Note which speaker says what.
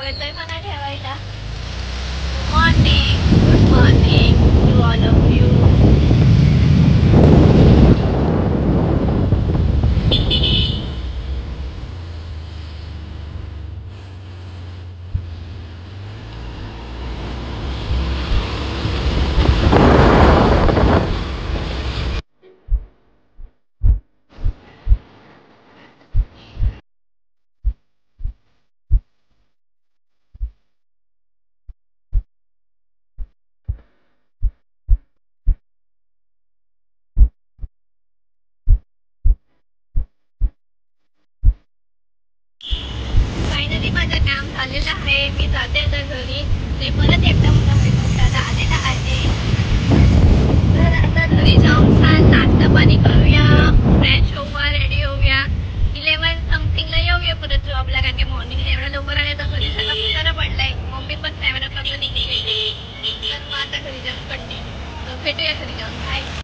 Speaker 1: येतोय मला ठेवायला. Morning, good morning to all of you. Finally माझं काम झालेलं आहे. मी जाते आता घरी. ते परत एकदा मला भेटायला आलेला आहे. तर आता घरी जाऊन छान नाश्ता पाणी करूया, फ्रेश होऊया, रेडी होऊया. 11 समथिंगला येऊया परत जॉबला. कारण की मॉर्निंगला एवढ्या लवकर आले तर घरी सगळं पिसारा पडलाय. मम्मी पण 7 o'clockला निघली. तर मग आता घरी जाऊन कंटिन्यू. भेटूया घरी जाऊन. बाय.